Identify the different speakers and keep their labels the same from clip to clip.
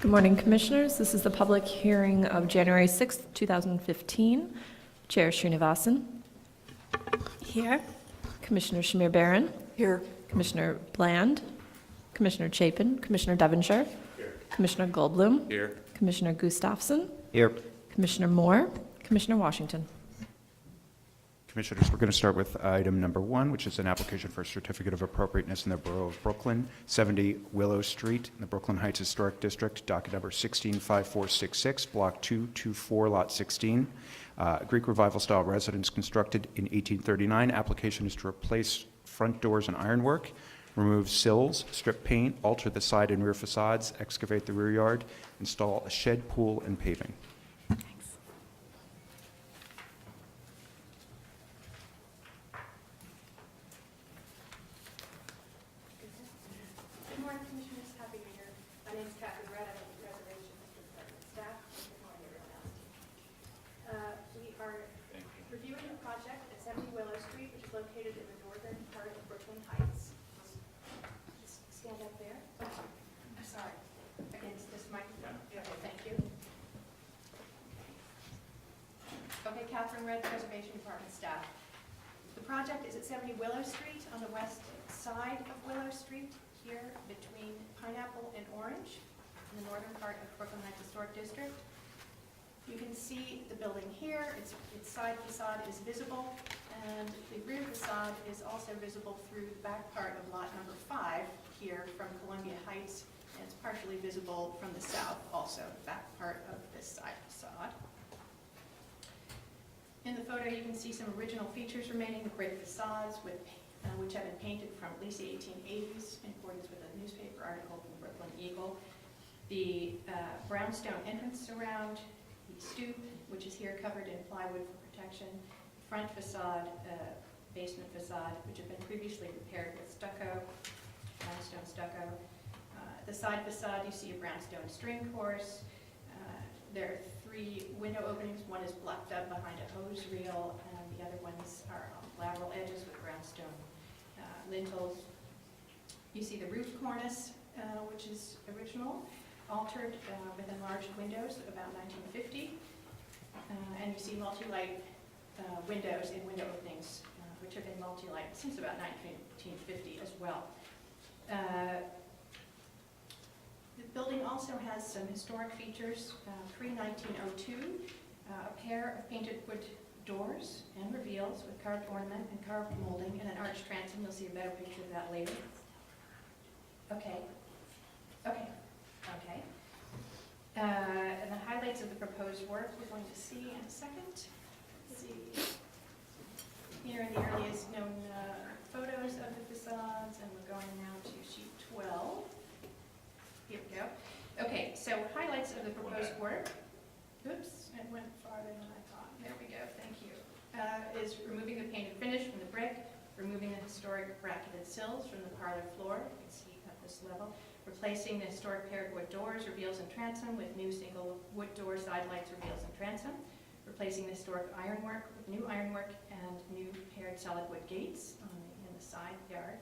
Speaker 1: Good morning, Commissioners. This is the public hearing of January 6th, 2015. Chair Srinivasan.
Speaker 2: Here.
Speaker 1: Commissioner Shamir Barron.
Speaker 2: Here.
Speaker 1: Commissioner Bland. Commissioner Chapin. Commissioner Devonshire.
Speaker 3: Here.
Speaker 1: Commissioner Goldblum.
Speaker 3: Here.
Speaker 1: Commissioner Gustafson.
Speaker 3: Here.
Speaker 1: Commissioner Moore. Commissioner Washington.
Speaker 3: Commissioners, we're going to start with item number 1, which is an application for a certificate of appropriateness in the Borough of Brooklyn, 70 Willow Street in the Brooklyn Heights Historic District, docket number 165466, block 224, lot 16. Greek Revival style residence constructed in 1839. Application is to replace front doors and ironwork, remove sills, strip paint, alter the side and rear facades, excavate the rear yard, install a shed, pool, and paving.
Speaker 4: Reviewing a project at 70 Willow Street, which is located in the northern part of Brooklyn Heights. Just stand up there. Oh, I'm sorry. Against this microphone. Okay, thank you. Okay, Catherine Red, Preservation Department staff. The project is at 70 Willow Street on the west side of Willow Street, here between Pineapple and Orange, in the northern part of Brooklyn Heights Historic District. You can see the building here, its side facade is visible, and the rear facade is also visible through the back part of lot number 5 here from Columbia Heights, and it's partially visible from the south also, the back part of this side facade. In the photo you can see some original features remaining, the brick facades which have been painted from at least the 1880s in accordance with a newspaper article from Brooklyn Eagle. The brownstone entrance surround, the stoop, which is here covered in plywood for protection, front facade, basement facade, which have been previously repaired with stucco, brownstone stucco. The side facade, you see a brownstone string course. There are 3 window openings. One is blocked up behind a hose reel, and the other ones are on lateral edges with brownstone lintels. You see the roof cornice, which is original, altered with enlarged windows about 1950, and you see multi-light windows in window openings, which have been multi-light since about 1950 as well. The building also has some historic features. Pre-1902, a pair of painted wood doors and reveals with carved ornament and carved molding and an arched transom. You'll see a better picture of that later. Okay. And the highlights of the proposed work we're going to see in a second. Let's see. Here are the earliest known photos of the facades, and we're going now to sheet 12. Here we go. Okay, so highlights of the proposed work. Oops, it went farther than I thought. There we go, thank you. Is removing the painted finish from the brick, removing the historic bracketed sills from the parlor floor. You can see at this level. Replacing the historic paired wood doors, reveals, and transom with new single wood door side lights, reveals, and transom. Replacing the historic ironwork with new ironwork and new paired solid wood gates in the side yard.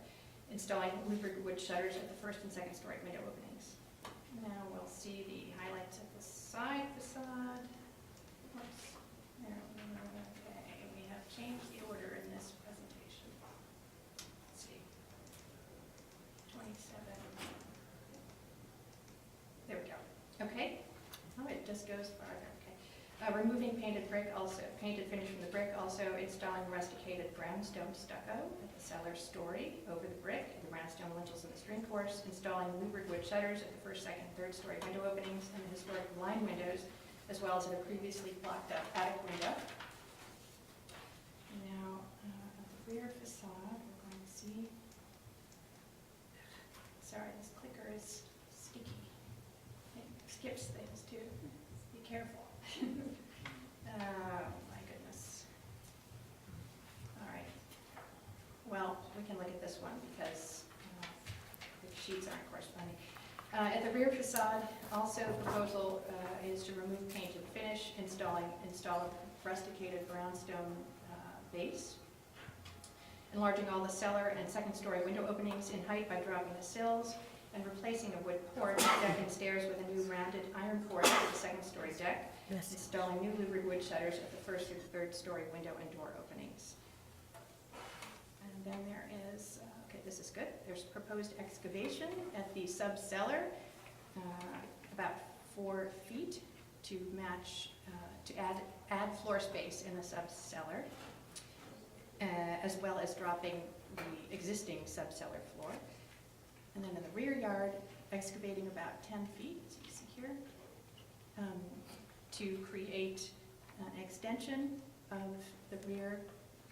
Speaker 4: Installing louvered wood shutters at the first and second story window openings. Now we'll see the highlights of the side facade. Oops. Okay, we have changed the order in this presentation. Let's see. 27. There we go. Okay. Oh, it just goes farther. Okay. Removing painted brick, also painted finish from the brick, also installing rusticated brownstone stucco at the cellar story over the brick and the brownstone lintels in the string course, installing louvered wood shutters at the first, second, and third story window openings and the historic blind windows, as well as at a previously blocked up attic window. Now, the rear facade, we're going to see. Sorry, this clicker is sticky. It skips things too. Be careful. My goodness. All right. Well, we can look at this one because the sheets aren't corresponding. At the rear facade, also the proposal is to remove painted finish, install a rusticated brownstone base. Enlarging all the cellar and second story window openings in height by dropping the sills, and replacing a wood porch, deck, and stairs with a new rounded iron porch for the second-story deck, installing new louvered wood shutters at the first through third-story window and door openings. And then there is, okay, this is good, there's proposed excavation at the sub-cellar, about 4 feet to match, to add floor space in the sub-cellar, as well as dropping the existing sub-cellar floor. And then in the rear yard, excavating about 10 feet, as you see here, to create an extension of the rear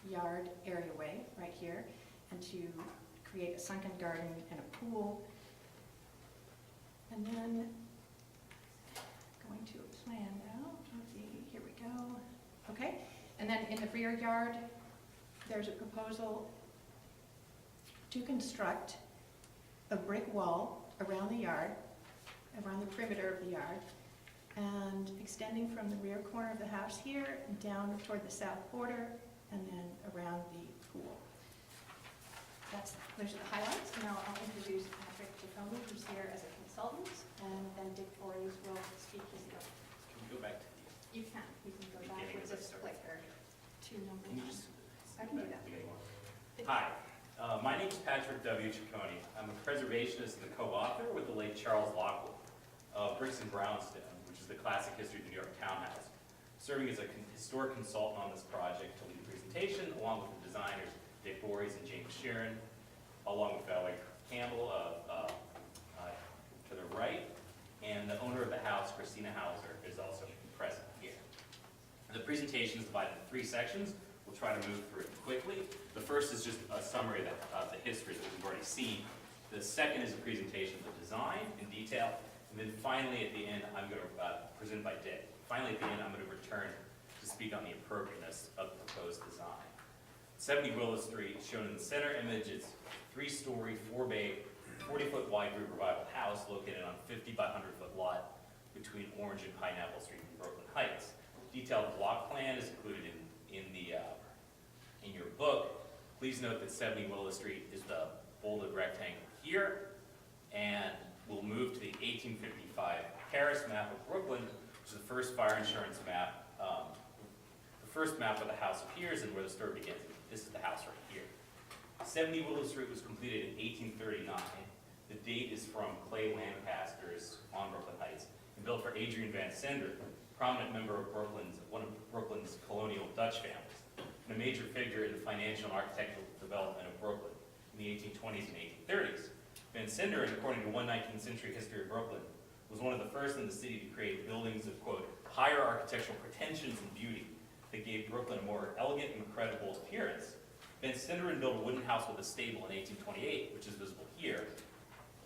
Speaker 4: yard areaway right here, and to create a sunken garden and a pool. And then going to a plan now. Here we go. Okay, and then in the rear yard, there's a proposal to construct a brick wall around the yard, around the perimeter of the yard, and extending from the rear corner of the house here down toward the south border, and then around the pool. Those are the highlights. Now I'll introduce Patrick Giacomi, who's here as a consultant, and then Dick Voorhees will speak.
Speaker 5: Can we go back to
Speaker 4: You can go
Speaker 5: Beginning
Speaker 4: backwards
Speaker 5: of
Speaker 4: a
Speaker 5: the story.
Speaker 4: clicker to number
Speaker 5: Can you
Speaker 4: one.
Speaker 5: just?
Speaker 4: I can do that.
Speaker 5: Hi, my name is Patrick W. Ciccone. I'm a preservationist and the co-author with the late Charles Lockwood of Bricks and Brownstone, which is the classic history of the New York townhouse, serving as a historic consultant on this project to lead the presentation, along with the designers Dick Voorhees and James Sheeran, along with Valerie Campbell to the right, and the owner of the house, Christina Hauser, is also present here. The presentation is divided into 3 sections. We'll try to move through it quickly. The first is just a summary of the history that we've already seen. The second is a presentation of the design in detail. And then finally, at the end, I'm going to present by Dick. Finally, at the end, I'm going to return to speak on the appropriateness of the proposed design. 70 Willow Street, shown in the center image, is a 3-story, 4-bay, 40-foot wide group revival house located on a 50 by 100-foot lot between Orange and Pineapple Street in Brooklyn Heights. Detailed block plan is included in your book. Please note that 70 Willow Street is the bolded rectangle here, and we'll move to the 1855 Paris map of Brooklyn, which is the first fire insurance map. The first map where the house appears and where the story begins. This is the house right here. 70 Willow Street was completed in 1839. The date is from Clay Lancasters on Brooklyn Heights, and built for Adrian Van Cinder, prominent member of one of Brooklyn's colonial Dutch families, and a major figure in the financial and architectural development of Brooklyn in the 1820s and 1830s. Van Cinder, according to one 19th century history of Brooklyn, was one of the first in the city to create buildings of, quote, higher architectural pretensions and beauty that gave Brooklyn a more elegant and credible appearance. Van Cinder built a wooden house with a stable in 1828, which is visible here,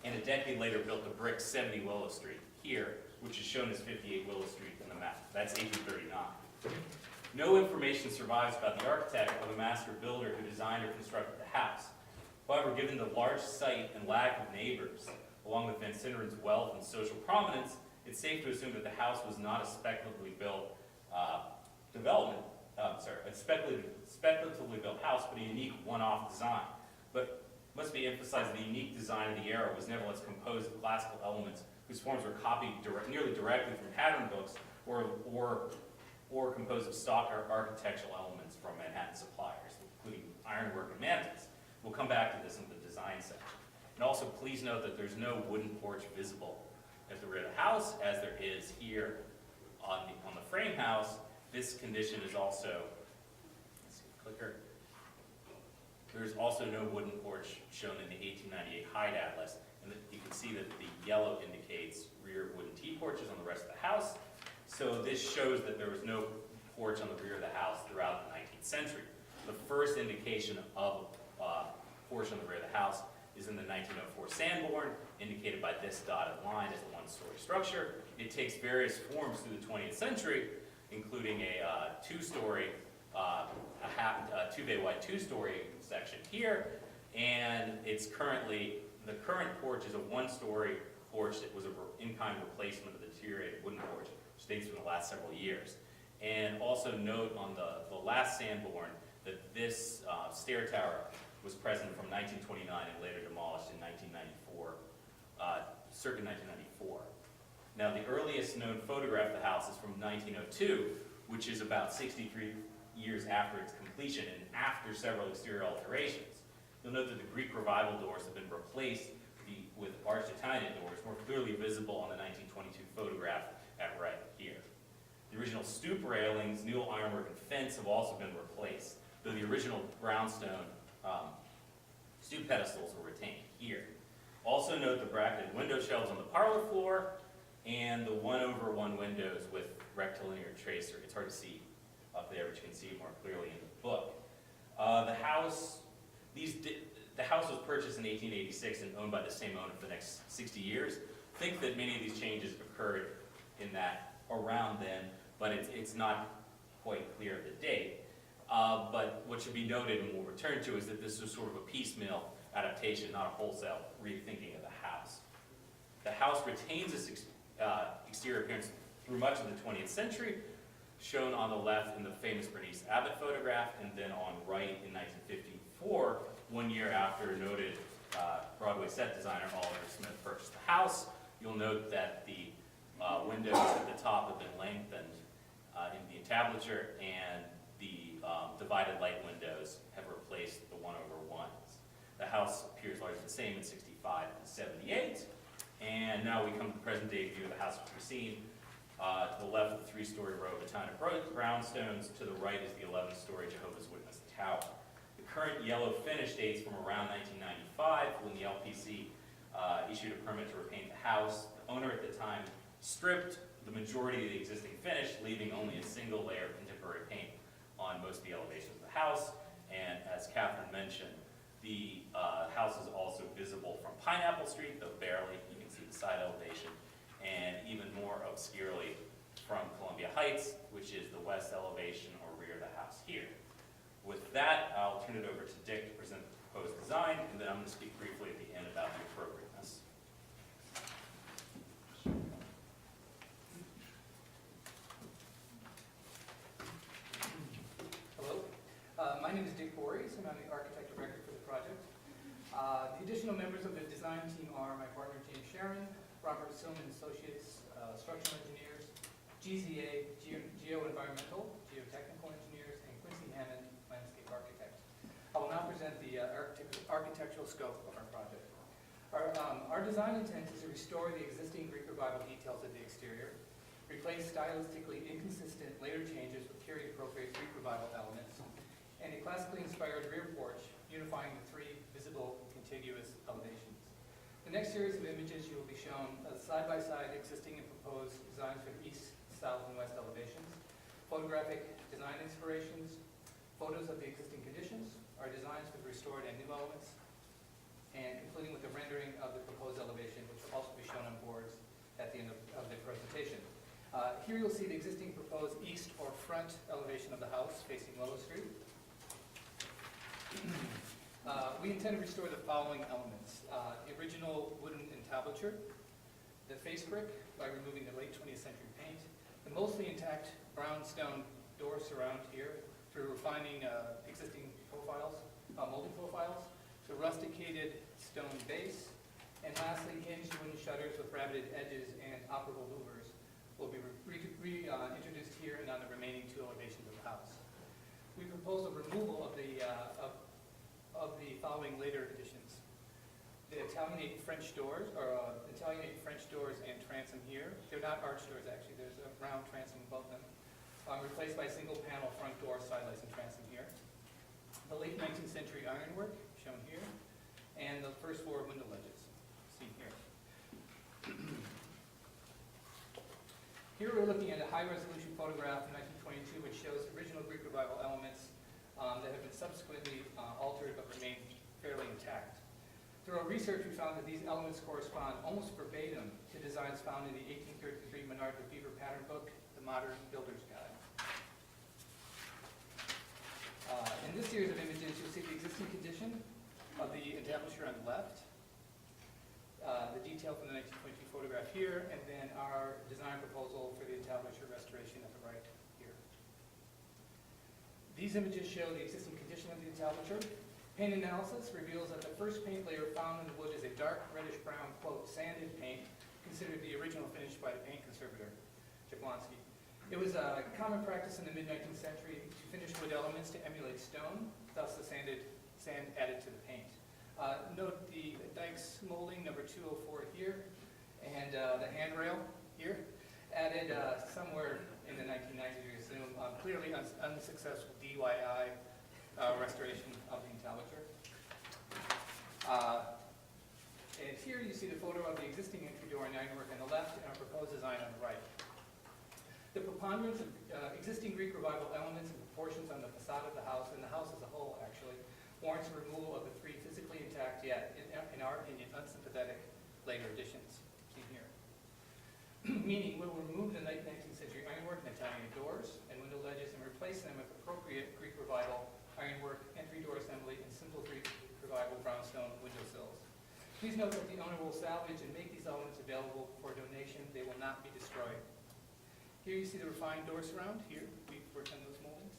Speaker 5: and a decade later built the brick 70 Willow Street here, which is shown as 58 Willow Street in the map. That's 1839. No information survives about the architect or the master builder who designed or constructed the house. However, given the large site and lack of neighbors, along with Van Cinderen's wealth and social prominence, it's safe to assume that the house was not a speculatively built speculatively built house, but a unique one-off design. But must be emphasized that the unique design of the era was nevertheless composed of classical elements whose forms were copied nearly directly from pattern books or composed of stock architectural elements from Manhattan suppliers, including ironwork and mantles. We'll come back to this in the design section. And also, please note that there's no wooden porch visible at the rear of the house, as there is here on the frame house. This condition is also, let's see, clicker. There's also no wooden porch shown in the 1898 Hyde Atlas, and you can see that the yellow indicates rear wooden T-porches on the rest of the house. So this shows that there was no porch on the rear of the house throughout the 19th century. The first indication of a porch on the rear of the house is in the 1904 Sanborn, indicated by this dotted line as a one-story structure. It takes various forms through the 20th century, including a two-story, a 2-bay wide two-story section here, and it's currently, the current porch is a one-story porch that was an in-kind replacement of the deteriorated wooden porch, which dates from the last several years. And also note on the last Sanborn that this stair tower was present from 1929 and later demolished in 1994 circa 1994. Now, the earliest known photograph of the house is from 1902, which is about 63 years after its completion and after several exterior alterations. You'll note that the Greek Revival doors have been replaced with arched Italian doors, more clearly visible on the 1922 photograph at right here. The original stoop railings, newel ironwork, and fence have also been replaced, though the original brownstone stoop pedestals were retained here. Also note the bracketed window shelves on the parlor floor and the 1/1 windows with rectilinear tracer. It's hard to see up there, but you can see it more clearly in the book. The house was purchased in 1886 and owned by the same owner for the next 60 years. I think that many of these changes occurred in that around then, but it's not quite clear of the date. But what should be noted, and we'll return to, is that this was sort of a piecemeal adaptation, not a wholesale rethinking of the house. The house retains its exterior appearance through much of the 20th century, shown on the left in the famous Bernice Abbott photograph, and then on right in 1954, 1 year after noted Broadway set designer Oliver Smith purchased the house. You'll note that the windows at the top have been lengthened in the entablature, and the divided light windows have replaced the 1/1s. The house appears largely the same in 65 and 78. And now we come to the present day view of the house, which we've seen. To the left, the 3-story row of Italian brownstones. To the right is the 11-story Jehovah's Witness tower. The current yellow finish dates from around 1995, when the LPC issued a permit to repaint the house. The owner at the time stripped the majority of the existing finish, leaving only a single layer of contemporary paint on most of the elevations of the house. And as Catherine mentioned, the house is also visible from Pineapple Street, though barely. You can see the side elevation, and even more obscurely from Columbia Heights, which is the west elevation or rear of the house here. With that, I'll turn it over to Dick to present the proposed design, and then I'm going to speak briefly at the end about the appropriateness.
Speaker 6: Hello, my name is Dick Voorhees, and I'm the architect of record for the project. The additional members of the design team are my partner James Sharon, Robert Silman Associates, structural engineers, GZA, geoenvironmental, geotechnical engineers, and Quincy Hammond, landscape architect. I will now present the architectural scope of our project. Our design intent is to restore the existing Greek Revival details of the exterior, replace stylistically inconsistent later changes with period-appropriate Greek Revival elements, and a classically inspired rear porch unifying the 3 visible contiguous elevations. The next series of images you will be shown side-by-side existing and proposed designs for the east, south, and west elevations, photographic design inspirations, photos of the existing conditions, our designs for the restored and new elements, and concluding with a rendering of the proposed elevation, which will also be shown on boards at the end of the presentation. Here you'll see the existing proposed east or front elevation of the house facing Willow Street. We intend to restore the following elements. The original wooden entablature, the face brick by removing the late 20th century paint, the mostly intact brownstone door surround here through refining existing profiles, molding profiles, the rusticated stone base, and lastly, hinged wooden shutters with rabbeted edges and operable louvers will be reintroduced here and on the remaining 2 elevations of the house. We propose a removal of the following later additions. The Italianate French doors, and transom here. They're not arch doors, actually. There's a round transom above them. Replaced by single panel front door, sidelights, and transom here. The late 19th century ironwork, shown here. And the first 4 window ledges, seen here. Here we're looking at a high-resolution photograph from 1922, which shows original Greek Revival elements that have been subsequently altered but remain fairly intact. Through our research, we found that these elements correspond almost verbatim to designs found in the 1833 Menard de Beaver pattern book, The Modern Builder's Guide. In this series of images, you'll see the existing condition of the entablature on the left, the detail from the 1922 photograph here, and then our design proposal for the entablature restoration at the right here. These images show the existing condition of the entablature. Paint analysis reveals that the first paint layer found in the wood is a dark reddish-brown, quote, sanded paint considered the original finish by the paint conservator, Jablonski. It was a common practice in the mid-19th century to finish wood elements to emulate stone, thus the sand added to the paint. Note the Dykes molding number 204 here, and the handrail here, added somewhere in the 1990s, we assume, clearly unsuccessful DIY restoration of the entablature. And here you see the photo of the existing entry door and ironwork on the left and our proposed design on the right. The preponderance of existing Greek Revival elements and proportions on the facade of the house, and the house as a whole actually, warrants the removal of the three physically intact yet, in our opinion, unsympathetic later additions, seen here. Meaning we'll remove the late 19th century ironwork and Italian doors and window ledges and replace them with appropriate Greek Revival ironwork, entry door assembly, and simple Greek Revival brownstone window sills. Please note that the owner will salvage and make these elements available for donation. They will not be destroyed. Here you see the refined door surround. Here, we've worked on those moldings.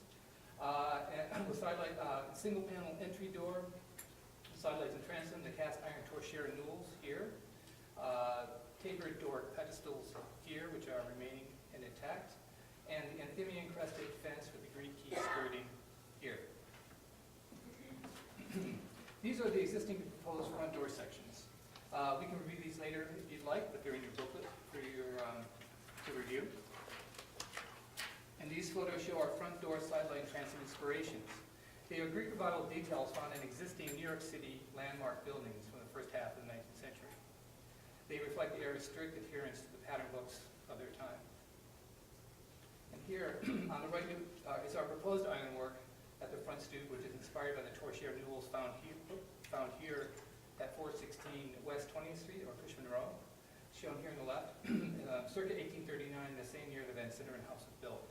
Speaker 6: And the sidelight, single panel entry door, sidelights and transom, the cast iron torchère newels here. Tapered door pedestals here, which are remaining and intact. And the Anthemian crested fence with the Greek key skirting here. These are the existing proposed front door sections. We can review these later if you'd like, but they're in your booklet for your to review. And these photos show our front door sidelight transom inspirations. They are Greek Revival details found in existing New York City landmark buildings from the first half of the 19th century. They reflect the era's strict adherence to the pattern books of their time. And here, on the right is our proposed ironwork at the front stoop, which is inspired by the torchère newels found here at 416 West 20th Street, or Cushman Row, shown here on the left, circa 1839, the same year the Van Sinderen House was built.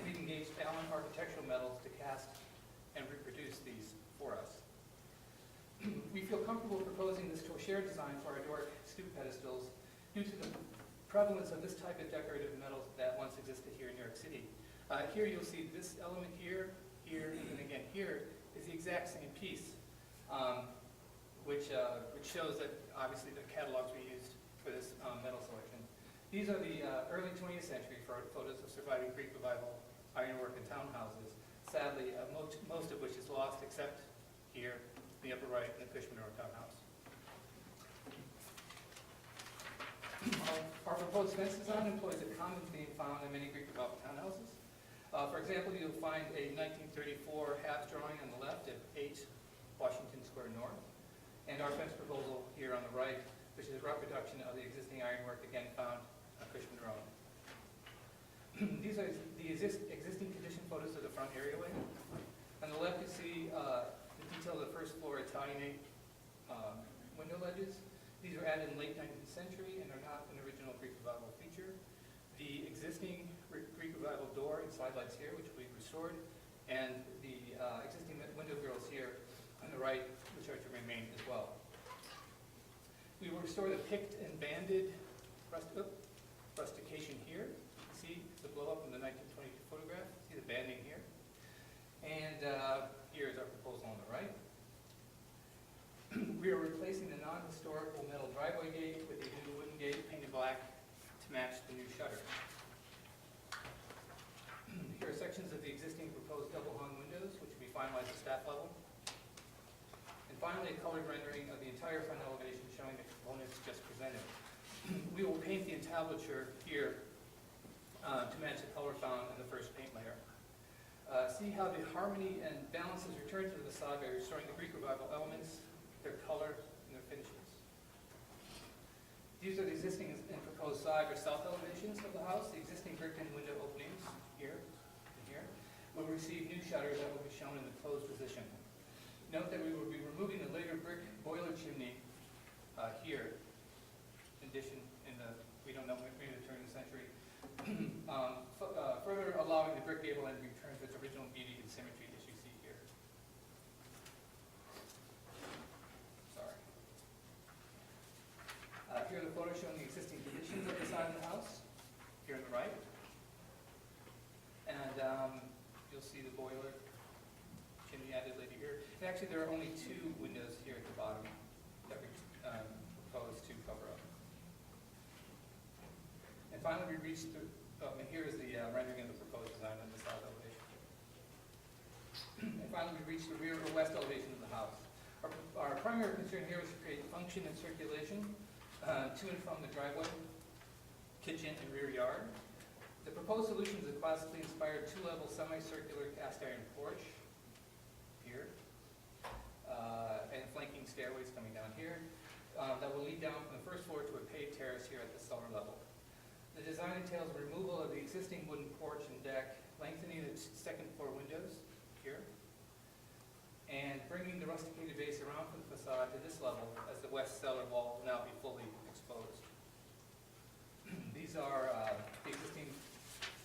Speaker 6: We've engaged Allen Architectural Metals to cast and reproduce these for us. We feel comfortable proposing this torchère design for our Doric stoop pedestals due to the prevalence of this type of decorative metals that once existed here in New York City. Here you'll see this element here, and again here is the exact same piece, which shows that obviously the catalogs we used for this metal selection. These are the early 20th century photos of surviving Greek Revival ironwork and townhouses. Sadly, most of which is lost except here, the upper right, in the Cushman Row townhouse. Our proposed fence design employs a common theme found in many Greek Revival townhouses. For example, you'll find a 1934 half drawing on the left at 8 Washington Square North, and our fence proposal here on the right, which is a reproduction of the existing ironwork again found on Cushman Row. These are the existing condition photos of the front areaway. On the left, you see the detail of the first floor Italianate window ledges. These were added in the late 19th century and are not an original Greek Revival feature. The existing Greek Revival door and sidelights here, which we've restored, and the existing window grills here on the right, which are to remain as well. We will restore the picked and banded rustication here. See the blow up in the 1922 photograph. See the banding here. And here is our proposal on the right. We are replacing the non-historical metal driveway gate with a new wooden gate painted black to match the new shutter. Here are sections of the existing proposed double-hung windows, which will be finalized at staff level. And finally, a colored rendering of the entire front elevation showing the components just presented. We will paint the entablature here to match the color found in the first paint layer. See how the harmony and balance is returned to the facade by restoring the Greek Revival elements, their color, and their finishes. These are the existing and proposed side or south elevations of the house. The existing brick and window openings here and here will receive new shutters that will be shown in the closed position. Note that we will be removing the later brick boiler chimney here. In addition, we don't know, maybe the turn of the century. Further allowing the brick gable end to return to its original beauty and symmetry as you see here. Sorry. Here are the photos showing the existing conditions of the side of the house, here on the right. And you'll see the boiler chimney added later here. And actually, there are only 2 windows here at the bottom that we propose to cover up. reached the, and here is the rendering of the proposed design on the south elevation. And finally, we reached the rear or west elevation of the house. Our primary concern here is to create function and circulation to and from the driveway, kitchen, and rear yard. The proposed solution is a classically inspired two-level semicircular cast iron porch here, and flanking stairways coming down here that will lead down from the first floor to a paved terrace here at the cellar level. The design entails removal of the existing wooden porch and deck, lengthening the second floor windows here, and bringing the rusticated base around from the facade to this level as the west cellar wall will now be fully exposed. These are the existing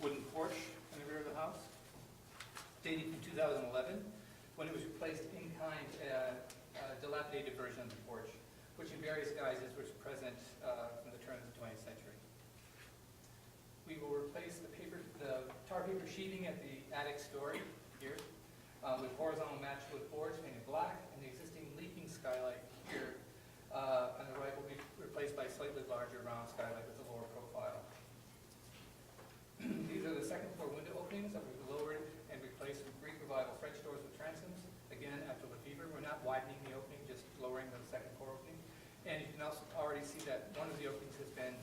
Speaker 6: wooden porch in the rear of the house, dating from 2011, when it was replaced in kind, dilapidated version of the porch, which in various guises was present from the turn of the 20th century. We will replace the tar paper sheeting at the attic story here with horizontal matchwood boards painted black, and the existing leaking skylight here on the right will be replaced by a slightly larger round skylight with a lower profile. These are the second floor window openings that we've lowered and replaced with Greek Revival French doors with transoms. Again, after Lefevre, we're not widening the opening, just lowering the second floor opening. And you can also already see that one of the openings has been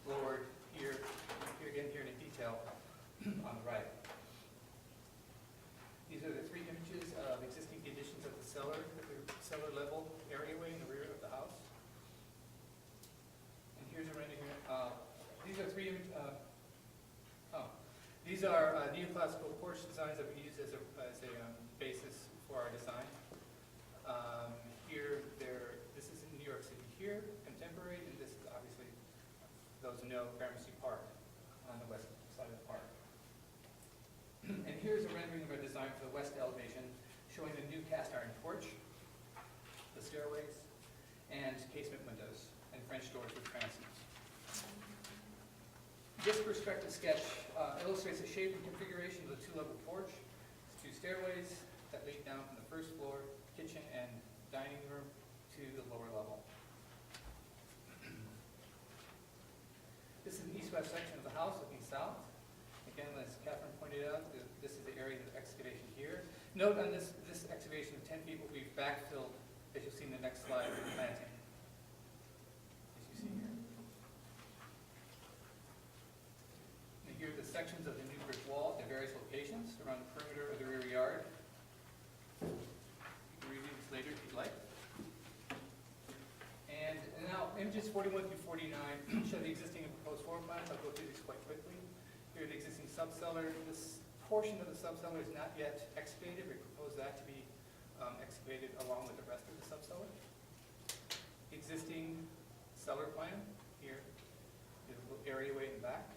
Speaker 6: lowered here in detail on the right. These are the three images of existing conditions of the cellar level areaway in the rear of the house. And here's a rendering. These are three images. These are neoclassical porch designs that we use as a basis for our design. This is in New York City here, contemporary, and this is obviously, those who know, Gramercy Park on the west side of the park. And here's a rendering of our design for the west elevation, showing the new cast iron porch, the stairways, and casement windows, and French doors with transoms. This perspective sketch illustrates the shape and configuration of the two-level porch. It's two stairways that lead down from the first floor, kitchen and dining room, to the lower level. This is an east-west section of the house looking south. Again, as Catherine pointed out, this is the area of excavation here. Note on this excavation of 10 feet will be backfilled, as you'll see in the next slide, with planting, as you see here. And here are the sections of the new brick wall at various locations around the perimeter of the rear yard. You can review this later if you'd like. And now, images 41 through 49 show the existing and proposed floor plans. I'll go through these quite quickly. Here the existing subcellar. This portion of the subcellar is not yet excavated. We propose that to be excavated along with the rest of the subcellar. Existing cellar plan here is a little areaway in the back.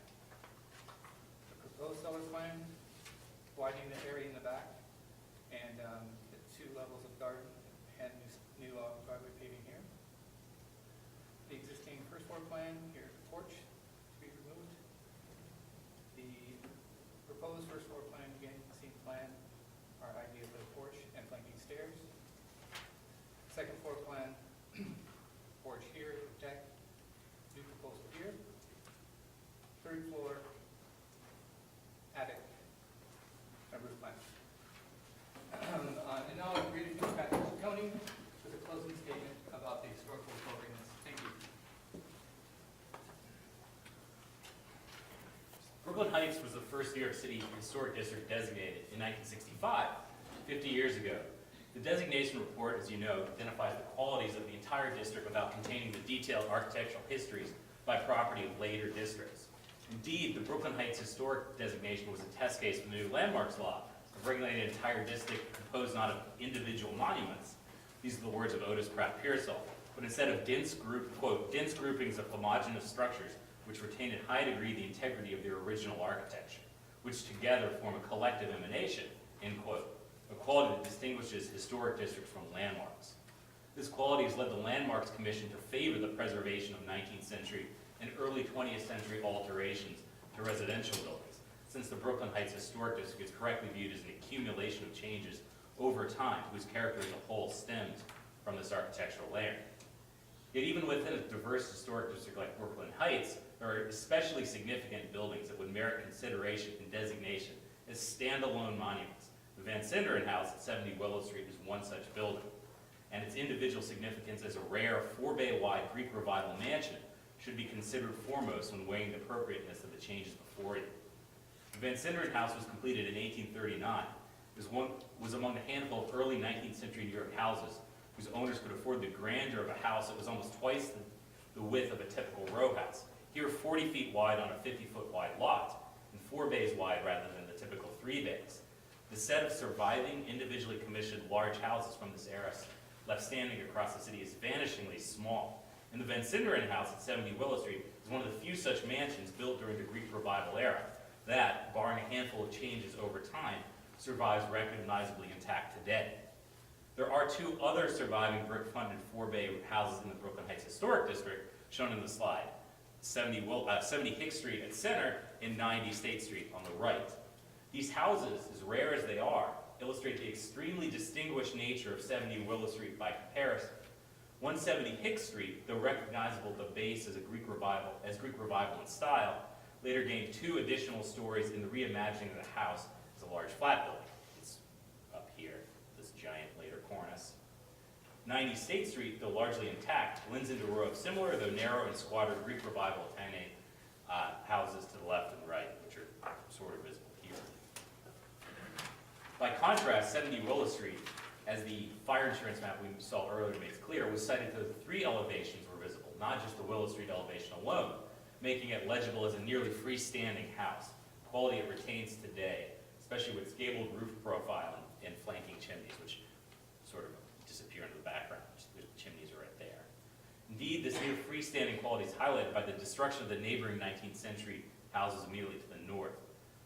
Speaker 6: The proposed cellar plan, widening the area in the back, and the two levels of garden and new driveway paving here. The existing first floor plan, here the porch to be removed. The proposed first floor plan, again, same plan, our idea for the porch and flanking stairs. Second floor plan, porch here, deck, new proposal here. Third floor, attic, and roof plan. And now I'm reading from Patrick Ciccone with a closing statement about the historical appropriateness. Thank you.
Speaker 5: Brooklyn Heights was the first New York City Historic District designated in 1965, 50 years ago. The designation report, as you know, identifies the qualities of the entire district without containing the detailed architectural histories by property of later districts. Indeed, the Brooklyn Heights Historic designation was a test case for the new landmarks law of regulating an entire district composed not of individual monuments, these are the words of Otis Pratt Pearsall, but instead of dense groupings of homogeneous structures which retain in high degree the integrity of their original architecture, which together form a collective emanation, end quote, a quality that distinguishes historic districts from landmarks. This quality has led the Landmarks Commission to favor the preservation of 19th century and early 20th century alterations to residential buildings, since the Brooklyn Heights Historic District is correctly viewed as an accumulation of changes over time whose character as a whole stems from this architectural layer. Yet even within a diverse historic district like Brooklyn Heights, there are especially significant buildings that would merit consideration and designation as standalone monuments. The Van Sinderen House at 70 Willow Street is one such building, and its individual significance as a rare 4-bay-wide Greek Revival mansion should be considered foremost when weighing the appropriateness of the changes before you. The Van Sinderen House was completed in 1839. It was among the handful of early 19th century New York houses whose owners could afford the grandeur of a house that was almost twice the width of a typical row house. Here, 40 feet wide on a 50-foot wide lot, and 4 bays wide rather than the typical 3 bays. The set of surviving, individually commissioned large houses from this era left standing across the city is vanishingly small. And the Van Sinderen House at 70 Willow Street is one of the few such mansions built during the Greek Revival era that, barring a handful of changes over time, survives recognizably intact today. There are 2 other surviving brick-funded 4-bay houses in the Brooklyn Heights Historic District, shown in the slide. 70 Hicks Street at center and 90 State Street on the right. These houses, as rare as they are, illustrate the extremely distinguished nature of 70 Willow Street by comparison. 170 Hicks Street, though recognizable at the base as Greek Revival in style, later gained 2 additional stories in the reimagining of the house as a large flat building. It's up here, this giant later cornice. 90 State Street, though largely intact, blends into a row of similar, though narrow and squattered Greek Revival Italianate houses to the left and right, which are sort of visible here. By contrast, 70 Willow Street, as the fire insurance map we saw earlier makes clear, was cited because the 3 elevations were visible, not just the Willow Street elevation alone, making it legible as a nearly freestanding house, quality it retains today, especially with its gabled roof profile and flanking chimneys, which sort of disappear into the background. The chimneys are right there. Indeed, this near freestanding quality is highlighted by the destruction of the neighboring 19th century houses immediately to the north.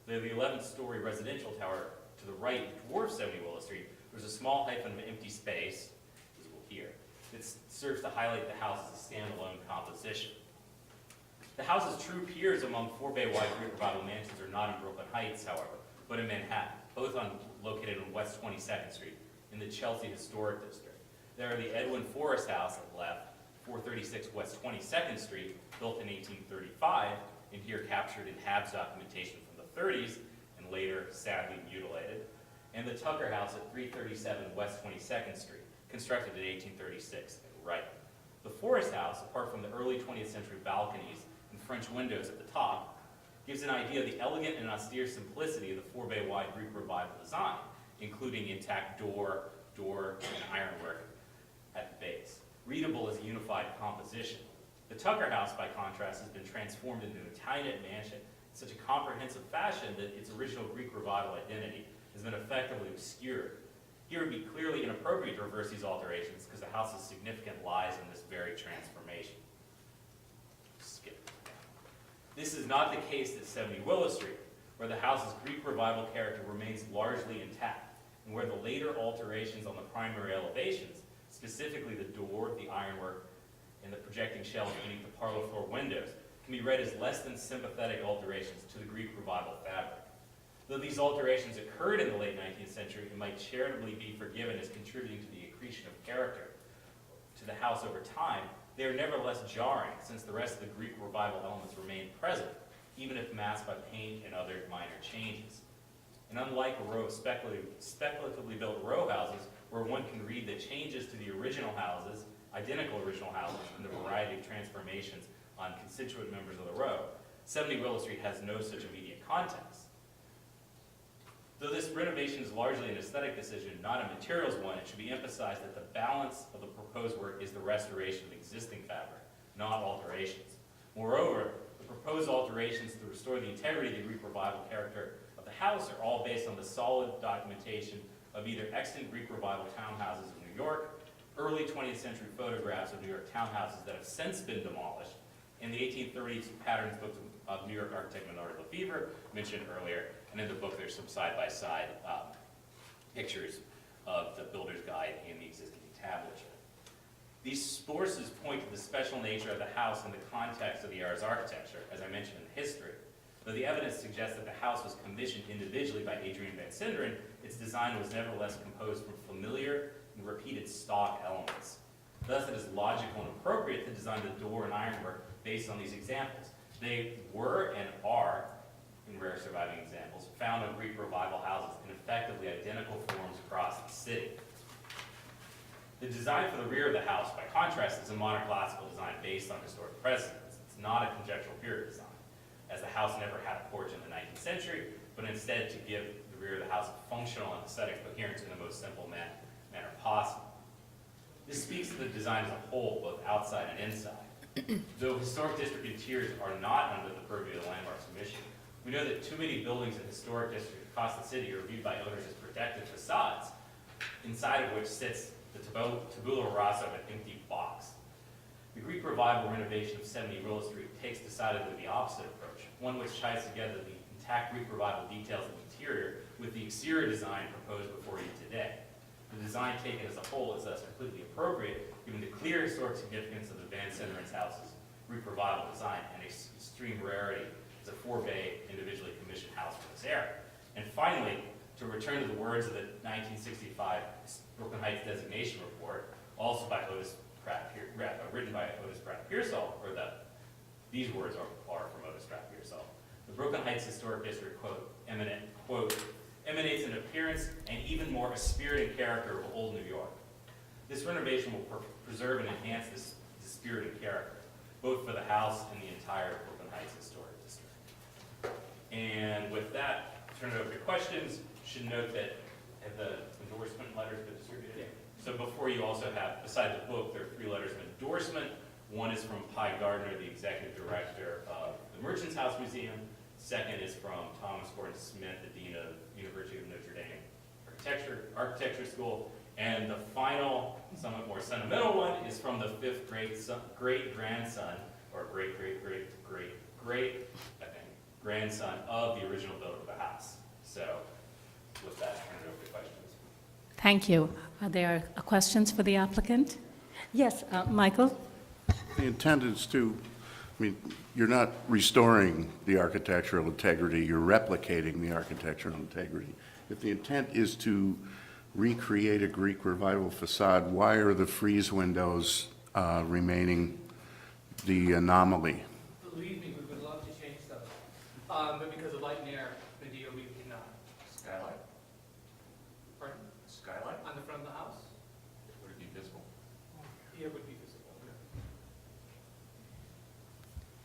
Speaker 5: Though the 11th-story residential tower to the right dwarfs 70 Willow Street, there's a small hyphen of empty space, visible here, that serves to highlight the house as a standalone composition. The house's true peers among 4-bay wide Greek Revival mansions are not in Brooklyn Heights, however, but in Manhattan, both located on West 22nd Street in the Chelsea Historic District. There are the Edwin Forrest House at the left, 436 West 22nd Street, built in 1835, and here captured in Habs documentation from the 30s, and later sadly mutilated, and the Tucker House at 337 West 22nd Street, constructed in 1836 and right. The Forrest House, apart from the early 20th century balconies and French windows at the top, gives an idea of the elegant and austere simplicity of the 4-bay wide Greek Revival design, including intact door, and ironwork at the base, readable as a unified composition. The Tucker House, by contrast, has been transformed into an Italianate mansion in such a comprehensive fashion that its original Greek Revival identity has been effectively obscured. Here it would be clearly inappropriate to reverse these alterations because the house's significant lies in this very transformation. Skip. This is not the case at 70 Willow Street, where the house's Greek Revival character remains largely intact, and where the later alterations on the primary elevations, specifically the door, the ironwork, and the projecting shelves beneath the parlor floor windows, can be read as less than sympathetic alterations to the Greek Revival fabric. Though these alterations occurred in the late 19th century, it might charitably be forgiven as contributing to the accretion of character to the house over time, they are nevertheless jarring, since the rest of the Greek Revival elements remain present, even if masked by paint and other minor changes. And unlike a row of speculatively built row houses, where one can read the changes to the original houses, identical original houses, and the variety of transformations on constituent members of the row, 70 Willow Street has no such immediate context. Though this renovation is largely an aesthetic decision, not a materials one, it should be emphasized that the balance of the proposed work is the restoration of existing fabric, not alterations. Moreover, the proposed alterations to restore the integrity of the Greek Revival character of the house are all based on the solid documentation of either extant Greek Revival townhouses in New York, early 20th century photographs of New York townhouses that have since been demolished, and the 1830s patterns books of New York architect Menard Lefevre, mentioned earlier, and in the book there's some side-by-side pictures of the builder's guide and the existing tablature. These sources point to the special nature of the house in the context of the era's architecture, as I mentioned in the history. Though the evidence suggests that the house was commissioned individually by Adrian Van Sinderen, its design was nevertheless composed from familiar and repeated stock elements. Thus, it is logical and appropriate to design the door and ironwork based on these examples. They were and are, in rare surviving examples, found on Greek Revival houses in effectively identical forms across the city. The design for the rear of the house, by contrast, is a modern classical design based on historic precedents. It's not a conjectural period design, as the house never had a porch in the 19th century, but instead to give the rear of the house a functional and aesthetic coherence in the most simple manner possible. This speaks to the design as a whole, both outside and inside. Though historic district interiors are not under the purview of the Landmarks Commission, we know that too many buildings in historic districts across the city are viewed by owners as protected facades, inside of which sits the tabula rasa of an empty box. The Greek Revival renovation of 70 Willow Street takes decidedly the opposite approach, one which ties together the intact Greek Revival details of the interior with the exterior design proposed before you today. The design taken as a whole is thus completely appropriate, given the clear historic significance of the Van Cinderens house's Greek Revival design and its extreme rarity as a 4-bay individually commissioned house for this era. And finally, to return to the words of the 1965 Brooklyn Heights designation report, also by written by Otis Pratt Pearsall, or these words are from Otis Pratt Pearsall. The Brooklyn Heights Historic District, quote, emanates an appearance and even more a spirit and character of old New York. This renovation will preserve and enhance this spirit and character, both for the house and the entire Brooklyn Heights Historic District. And with that, turn it over to questions. Should note that have the endorsement letters been distributed? Yeah. So before you also have, besides the book, there are 3 letters of endorsement. One is from Pi Gardner, the executive director of the Merchants House Museum. Second is from Thomas Gordon Smith, the dean of University of Notre Dame Architecture School. And the final, somewhat more sentimental one is from the 5th great-grandson, or great-great-great-great, I think, grandson of the original builder of the house. So with that, turn it over to questions.
Speaker 2: Thank you. Are there questions for the applicant? Yes, Michael?
Speaker 7: The intent is to, you're not restoring the architectural integrity, you're replicating the architectural integrity. If the intent is to recreate a Greek Revival facade, why are the frieze windows remaining the anomaly?
Speaker 6: Believe me, we would love to change those. But because of light and air, the DOB cannot.
Speaker 8: Skylight?
Speaker 6: Pardon?
Speaker 8: Skylight?
Speaker 6: On the front of the house?
Speaker 8: Would it be visible?
Speaker 6: Yeah, it would be visible.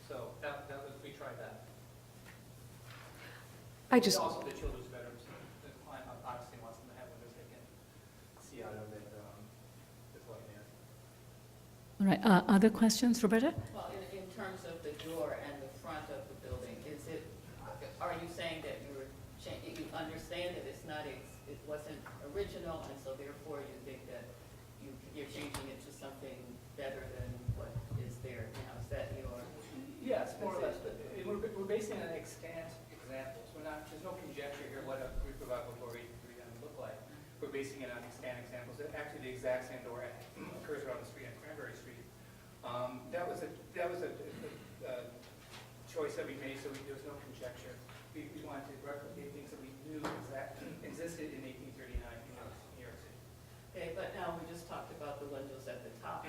Speaker 6: So that was, we tried that. Also the children's bedrooms, the client obviously wants them to have windows they can see out of it, with light and air.
Speaker 2: All right, other questions, Roberta?
Speaker 9: Well, in terms of the door and the front of the building, are you saying that you understand that it's not, it wasn't original, and so therefore you think that you're changing it to something better than what is there now? Is that your?
Speaker 6: Yes, more or less, but we're basing it on extant examples. There's no conjecture here what a Greek Revival door 83 would look like. We're basing it on extant examples. Actually, the exact same door occurs around the street on Cranberry Street. That was a choice that we made, so there was no conjecture. We wanted to replicate things that we knew existed in 1839 in New York City.
Speaker 9: Okay, but now we just talked about the windows at the top,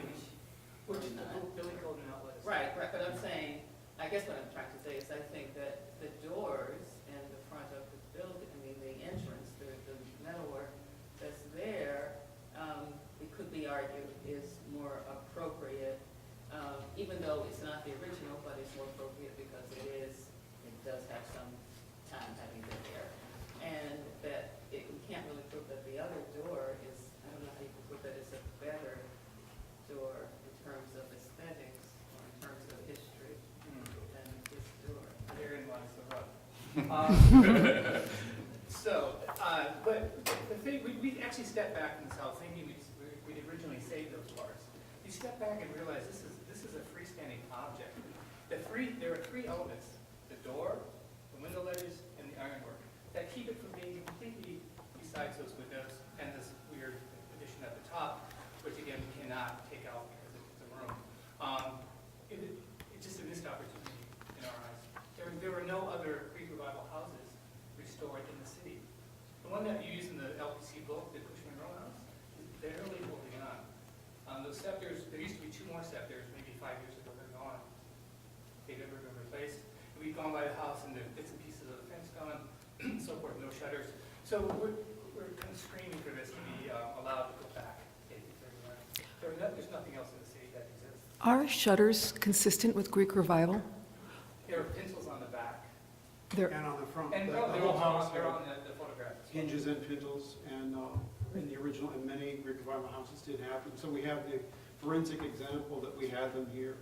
Speaker 6: Which Billy Golden outlet is.
Speaker 9: Right, but I'm saying, I guess what I'm trying to say is I think that the doors and the front of the building, the entrance, the metalwork that's there, it could be argued is more appropriate, even though it's not the original, but it's more appropriate because it does have some time having been there. And that we can't really prove that the other door is, I don't know how you can prove that it's a better door in terms of aesthetics or in terms of history than this door.
Speaker 6: Therein lies the rub. But the thing, we actually stepped back from this house thinking we'd originally saved those parts. You step back and realize this is a freestanding object. There are 3 elements: the door, the window ledges, and the ironwork that keep it from being completely besides those windows and this weird addition at the top, which again we cannot take out because it's a room. It's just a missed opportunity in our eyes. There were no other Greek Revival houses restored in the city. The one that you use in the LPC book, the Cushman Row House, is barely holding on. those scepters, there used to be 2 more scepters, maybe 5 years ago, they're gone. They've never been replaced. And we've gone by the house and the bits and pieces of the fence gone, so forth, no shutters. So we're kind of screaming for this to be allowed to go back. There's nothing else in the city that exists.
Speaker 10: Are shutters consistent with Greek Revival?
Speaker 6: There are pencils on the back.
Speaker 10: They're,
Speaker 11: And on the front,
Speaker 6: And
Speaker 11: the
Speaker 6: no, they're
Speaker 11: whole
Speaker 6: on,
Speaker 11: house
Speaker 6: they're
Speaker 11: had
Speaker 6: on the photograph.
Speaker 11: hinges and pintles, and in the original, and many Greek Revival houses did have them. So we have the forensic example that we had them here.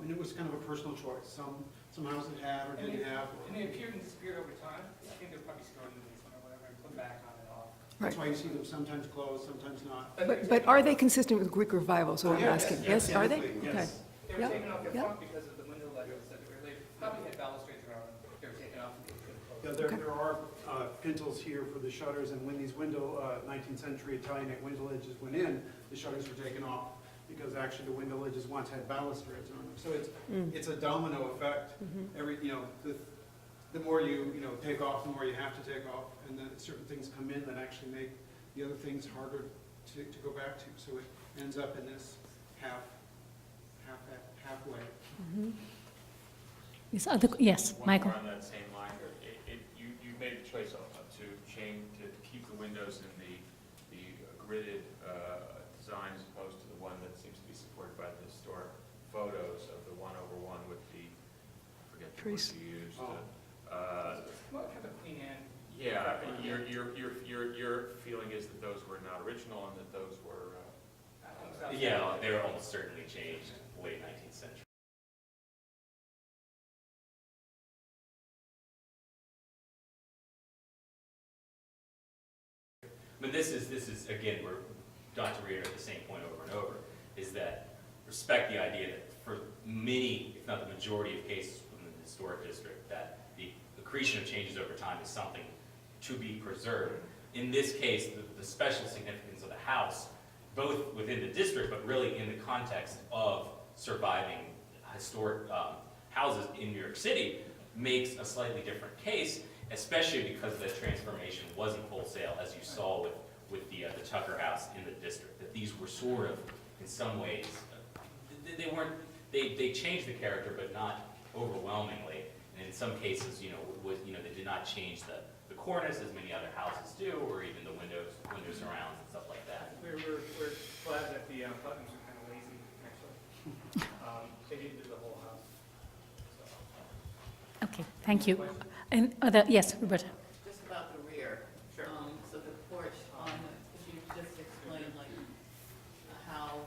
Speaker 11: And it was kind of a personal choice. Some houses had or didn't have.
Speaker 6: And they appeared and disappeared over time. I think they're probably stored in the basement or whatever and put back on and off.
Speaker 11: That's why you see them sometimes closed, sometimes not.
Speaker 10: but are they consistent with Greek Revival, is what I'm
Speaker 11: Yes,
Speaker 10: asking?
Speaker 11: yes,
Speaker 10: Yes, are they?
Speaker 11: absolutely,
Speaker 10: Okay.
Speaker 11: yes.
Speaker 6: They were
Speaker 10: Yeah,
Speaker 6: taken off the
Speaker 10: yeah.
Speaker 6: front because of the window ledges that were later, probably had balustrades around them. They were taken off and they couldn't close.
Speaker 11: Yeah, there are pintles here for the shutters, and when these 19th century Italianate window ledges went in, the shutters were taken off, because actually the window ledges once had balustrades on them. So it's a domino effect. The more you take off, the more you have to take off, and then certain things come in that actually make the other things harder to go back to. So it ends up in this halfway.
Speaker 2: Yes,
Speaker 8: One
Speaker 2: Michael.
Speaker 8: more on that same line. You made the choice to keep the windows in the gridded design as opposed to the one that seems to be supported by the historic photos of the 1/1 with the, I forget the word
Speaker 10: Trees.
Speaker 8: you used.
Speaker 11: Oh.
Speaker 6: Well, kind of clean end.
Speaker 8: Yeah, your feeling is that those were not original and that those were,
Speaker 5: Yeah, they were almost certainly changed late 19th century. I mean, this is again, we're not to reiterate the same point over and over, is that respect the idea that for many, if not the majority of cases within the historic district, that the accretion of changes over time is something to be preserved. In this case, the special significance of the house, both within the district, but really in the context of surviving historic houses in New York City, makes a slightly different case, especially because the transformation wasn't wholesale, as you saw with the Tucker House in the district. That these were sort of, in some ways, they changed the character, but not overwhelmingly. And in some cases, they did not change the cornice as many other houses do, or even the window surrounds and stuff like that.
Speaker 6: We're glad that the Putnams are kind of lazy, actually. They didn't do the whole house. So.
Speaker 2: Okay, thank you. And yes, Roberta.
Speaker 9: Just about the rear.
Speaker 6: Sure.
Speaker 9: So the porch on, if you just explain like how,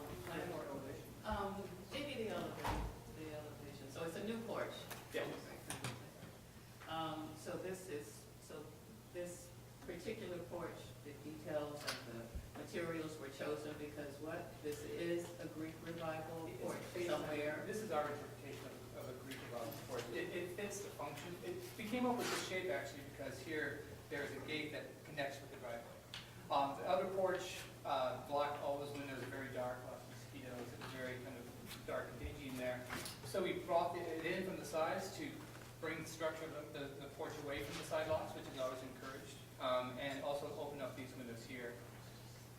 Speaker 9: maybe the elevation. So it's a new porch.
Speaker 6: Yeah.
Speaker 9: So this particular porch, the details and the materials were chosen because what? This is a Greek Revival porch somewhere.
Speaker 6: This is our interpretation of a Greek Revival porch. It fits the function. We came up with this shape actually because here there's a gate that connects with the driveway. The other porch blocked all those windows, very dark, lots of mosquitoes. It was very kind of dark and dingy in there. So we brought it in from the sides to bring the structure of the porch away from the side lots, which is always encouraged, and also open up these windows here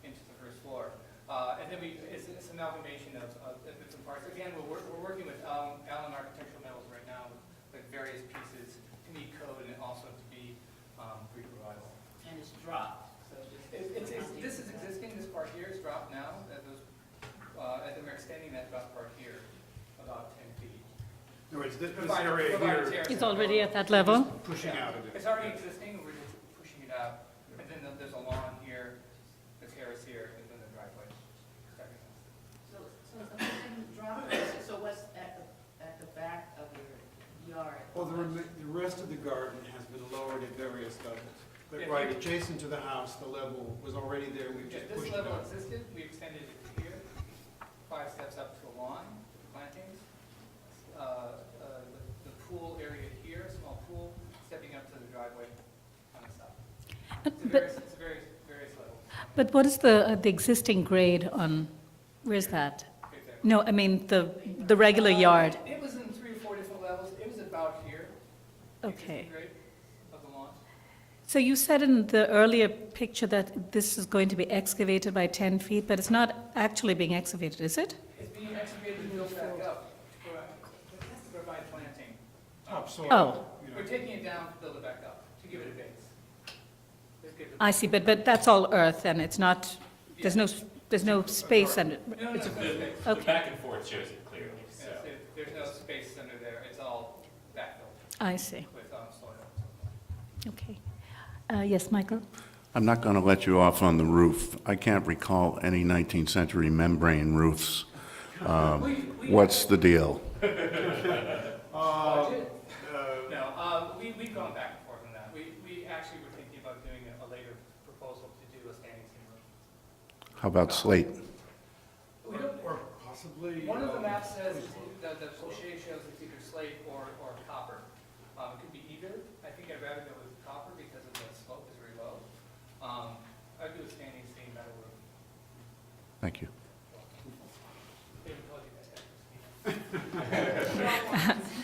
Speaker 6: into the first floor. And then it's amalgamation of bits and parts. Again, we're working with Allen Architectural Metals right now with various pieces to meet code and also to be Greek Revival.
Speaker 9: And it's dropped, so
Speaker 6: This is existing, this part here is dropped now, and we're extending that drop part here about 10 feet.
Speaker 11: In other words, this
Speaker 6: Provide-
Speaker 11: area
Speaker 6: provide
Speaker 11: here
Speaker 6: terrace
Speaker 2: It's
Speaker 6: and
Speaker 2: already
Speaker 6: all.
Speaker 2: at that level?
Speaker 11: pushing out of it.
Speaker 6: It's already existing, we're just pushing it out. And then there's a lawn here, the terrace here, and then the driveway.
Speaker 9: So it's a drop. So what's at the back of your yard?
Speaker 11: Well, the rest of the garden has been lowered at various levels. But
Speaker 6: Yeah,
Speaker 11: right adjacent to the house, the level was already there, we've just
Speaker 6: This
Speaker 11: pushed it
Speaker 6: level
Speaker 11: out.
Speaker 6: existed, we extended it to here, 5 steps up to a lawn with plantings. The pool area here, small pool, stepping up to the driveway on the side. It's various levels.
Speaker 2: But what is the existing grade on, where's that?
Speaker 6: Right there.
Speaker 2: No, I mean, the regular yard.
Speaker 6: It was in 3 or 4 different levels, it was about here. the
Speaker 2: Okay.
Speaker 6: existing grade of the lawn.
Speaker 2: So you said in the earlier picture that this is going to be excavated by 10 feet, but it's not actually being excavated, is it?
Speaker 6: It's being excavated and built back up to provide planting.
Speaker 11: Topsoil.
Speaker 2: Oh.
Speaker 11: you know.
Speaker 6: We're taking it down to build it back up, to give it a base. Let's give it-
Speaker 2: I see, but that's all earth, and it's not, there's no space under,
Speaker 6: No, no,
Speaker 5: It's a,
Speaker 6: no,
Speaker 5: the
Speaker 2: Okay.
Speaker 5: back and forth shows it clearly, so.
Speaker 6: Yes, there's no space under there, it's all backfilled
Speaker 2: I see,
Speaker 6: with soil.
Speaker 2: okay. Yes, Michael?
Speaker 7: I'm not going to let you off on the roof. I can't recall any 19th century membrane roofs. What's the deal?
Speaker 6: Budget? No, we've gone back and forth on that. We actually were thinking about doing a later proposal to do a standing seam roof.
Speaker 7: How about slate?
Speaker 6: We don't,
Speaker 11: Or possibly.
Speaker 6: one of the maps says, the brochure shows it's either slate or copper. It could be either. I think I'd rather go with copper because of the slope is very low. I'd do a standing seam metal roof.
Speaker 7: Thank you.
Speaker 6: David told you guys had to see.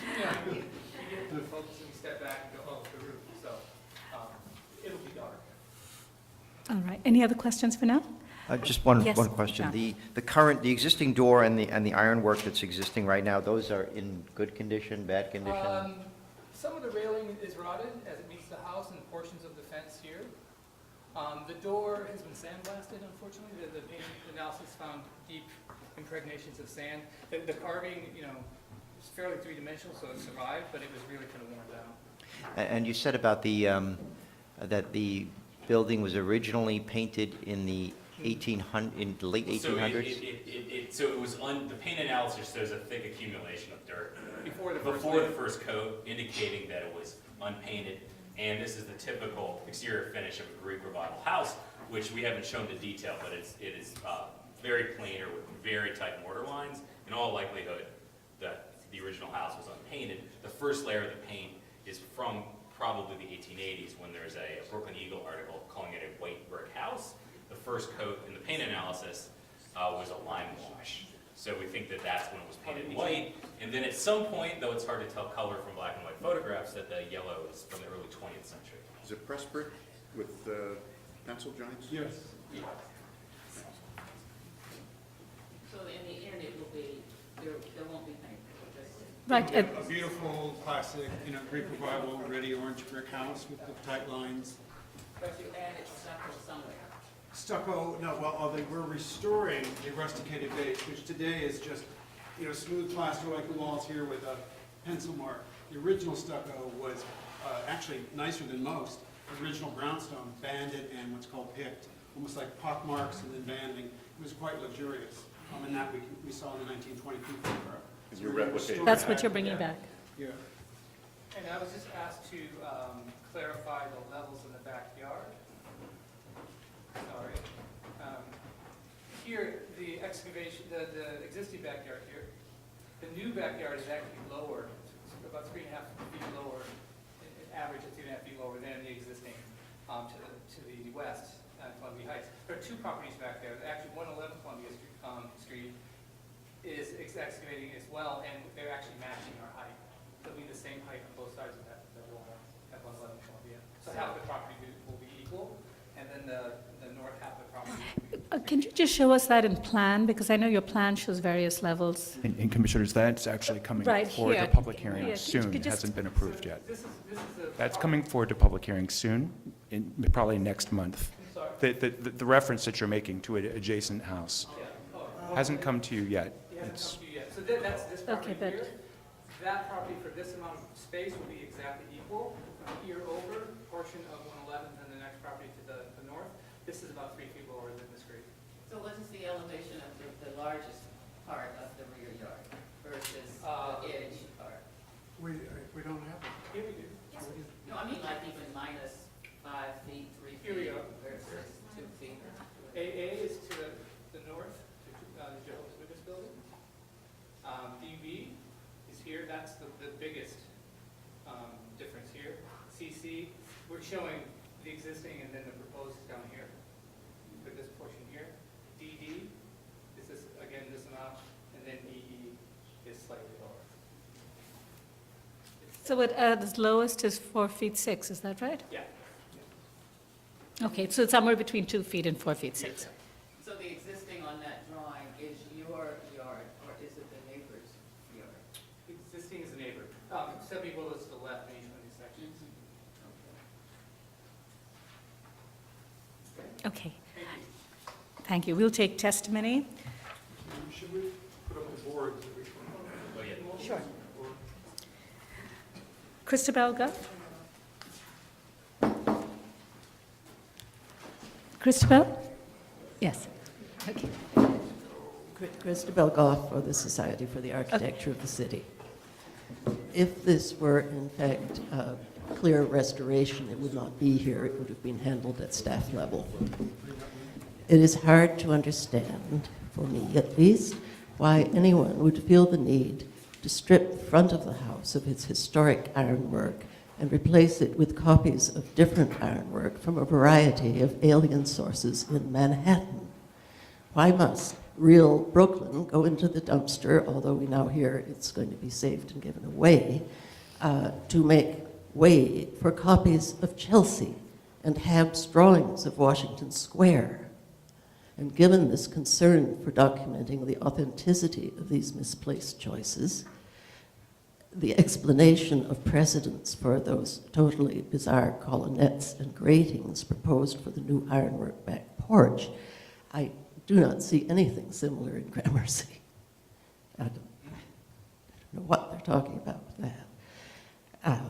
Speaker 6: You get the focus and you step back and go, oh, the roof. So it'll be dark.
Speaker 2: All right, any other questions for now?
Speaker 12: Just one
Speaker 2: Yes,
Speaker 12: question.
Speaker 2: John.
Speaker 12: The existing door and the ironwork that's existing right now, those are in good condition, bad condition?
Speaker 6: Some of the railing is rotted as it meets the house and portions of the fence here. The door has been sandblasted, unfortunately. The paint analysis found deep impregnations of sand. The carving, is fairly three-dimensional, so it survived, but it was really kind of worn down.
Speaker 12: And you said about that the building was originally painted in the in the late 1800s?
Speaker 5: So it was the paint analysis shows a thick accumulation of dirt
Speaker 6: Before the
Speaker 5: first coat, indicating that it was unpainted. And this is the typical exterior finish of a Greek Revival house, which we haven't shown the detail, but it is very planar with very tight mortar lines. In all likelihood, the original house was unpainted. The first layer of the paint is from probably the 1880s, when there's a Brooklyn Eagle article calling it a white brick house. The first coat in the paint analysis was a lime wash. So we think that that's when it was painted white. And then at some point, though it's hard to tell color from black and white photographs, that the yellow is from the early 20th century.
Speaker 7: Is it press brick with pencil joints?
Speaker 11: Yes.
Speaker 9: So in the end, it will be, there won't be paint.
Speaker 2: Right,
Speaker 11: A beautiful, classic, Greek Revival, ready orange brick house with the tight lines.
Speaker 9: But you added stucco somewhere.
Speaker 11: Stucco, no, well, they were restoring a rusticated base, which today is just, smooth plaster like the walls here with a pencil mark. The original stucco was actually nicer than most. The original brownstone, banded and what's called picked, almost like pock marks and then banding. It was quite luxurious. And that we saw in the 1922 photograph.
Speaker 7: And you're replicating
Speaker 2: that's what you're bringing back.
Speaker 11: Yeah.
Speaker 6: And I was just asked to clarify the levels in the backyard. Sorry. Here, the excavation, the existing backyard here, the new backyard is actually lower, it's about 3.5 feet lower, average of 3.5 feet lower than the existing to the west, Columbia Heights. There are two properties back there. Actually, 111 Columbia Street is excavating as well, and they're actually matching our height. They'll be the same height on both sides of that wall at 111 Columbia. So half the property will be equal, and then the north half of the property will be.
Speaker 2: Can you just show us that in plan? Because I know your plan shows various levels.
Speaker 3: And Commissioners, that's actually coming
Speaker 2: Right
Speaker 3: forward
Speaker 2: here.
Speaker 3: to public hearing
Speaker 2: Yeah,
Speaker 3: soon.
Speaker 2: could
Speaker 3: It
Speaker 2: you just-
Speaker 3: hasn't been approved yet.
Speaker 6: This is the.
Speaker 3: That's coming forward to public hearing soon, probably next month.
Speaker 6: Sorry.
Speaker 3: The reference that you're making to an adjacent house
Speaker 6: Yeah.
Speaker 3: hasn't come to you yet.
Speaker 6: It hasn't
Speaker 3: It's-
Speaker 6: come to you yet. So that's this property
Speaker 2: Okay, but-
Speaker 6: here. That property for this amount of space will be exactly equal. From here over, portion of 111, and the next property to the north. This is about 3 feet lower than this grade.
Speaker 9: So what is the elevation of the largest part of the rear yard versus the edge part?
Speaker 11: We don't have it.
Speaker 6: Here we do.
Speaker 9: No, I mean like even minus 5 feet, 3
Speaker 6: Here we
Speaker 9: feet
Speaker 6: go.
Speaker 9: versus 2 feet.
Speaker 6: AA is to the north, to the Jehovah's Witness building. DB is here, that's the biggest difference here. CC, we're showing the existing and then the proposed down here, with this portion here. DD is this, again, this amount, and then EE is slightly lower.
Speaker 2: So the lowest is 4 feet 6, is that right?
Speaker 6: Yeah.
Speaker 2: Okay, so it's somewhere between 2 feet and 4 feet 6.
Speaker 9: So the existing on that drawing is your yard, or is it the neighbor's yard?
Speaker 6: Existing is the neighbor. 70 Willow is to the left in each one of these sections.
Speaker 2: Okay. Thank you. We'll take testimony.
Speaker 11: Should we put up the boards? Which one?
Speaker 5: Oh, yeah.
Speaker 2: Sure. Christabel Guff? Christabel? Yes. Okay.
Speaker 13: Christabel Goff for the Society for the Architecture of the City. If this were in fact a clear restoration, it would not be here. It would have been handled at staff level. It is hard to understand, for me at least, why anyone would feel the need to strip the front of the house of its historic ironwork and replace it with copies of different ironwork from a variety of alien sources in Manhattan. Why must real Brooklyn go into the dumpster, although we now hear it's going to be saved and given away, to make way for copies of Chelsea and Hab's drawings of Washington Square? And given this concern for documenting the authenticity of these misplaced choices, the explanation of precedents for those totally bizarre colonnettes and gratings proposed for the new ironwork back porch, I do not see anything similar in Gramercy. I don't know what they're talking about with that.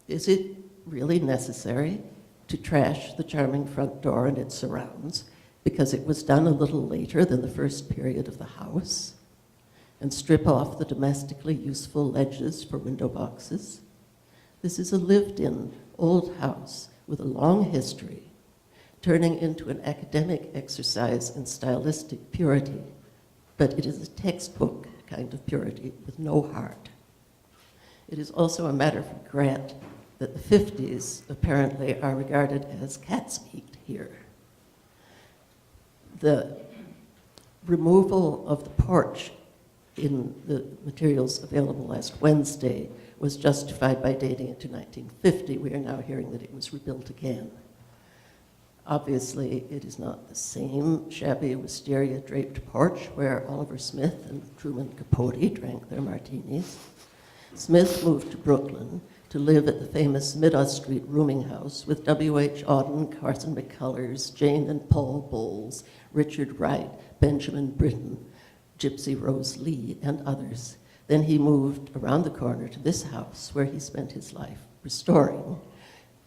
Speaker 13: Is it really necessary to trash the charming front door and its surrounds because it was done a little later than the first period of the house, and strip off the domestically useful ledges for window boxes? This is a lived-in old house with a long history, turning into an academic exercise in stylistic purity, but it is a textbook kind of purity with no heart. It is also a matter of regret that the 50s apparently are regarded as cat's meat here. The removal of the porch in the materials available last Wednesday was justified by dating it to 1950. We are now hearing that it was rebuilt again. Obviously, it is not the same shabby wisteria-draped porch where Oliver Smith and Truman Capote drank their martinis. Smith moved to Brooklyn to live at the famous Willow Street rooming house with W.H. Auden, Carson McCullers, Jane and Paul Bowles, Richard Wright, Benjamin Britten, Gypsy Rose Lee, and others. Then he moved around the corner to this house where he spent his life restoring,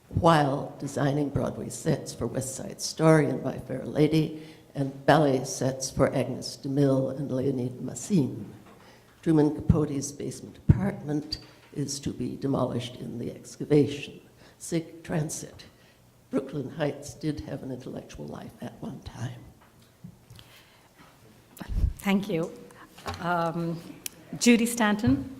Speaker 13: while designing Broadway sets for West Side Story and My Fair Lady, and ballet sets for Agnes DeMille and Leonid Massin. Truman Capote's basement apartment is to be demolished in the excavation. Sic transit. Brooklyn Heights did have an intellectual life at one time.
Speaker 2: Thank you. Judy Stanton?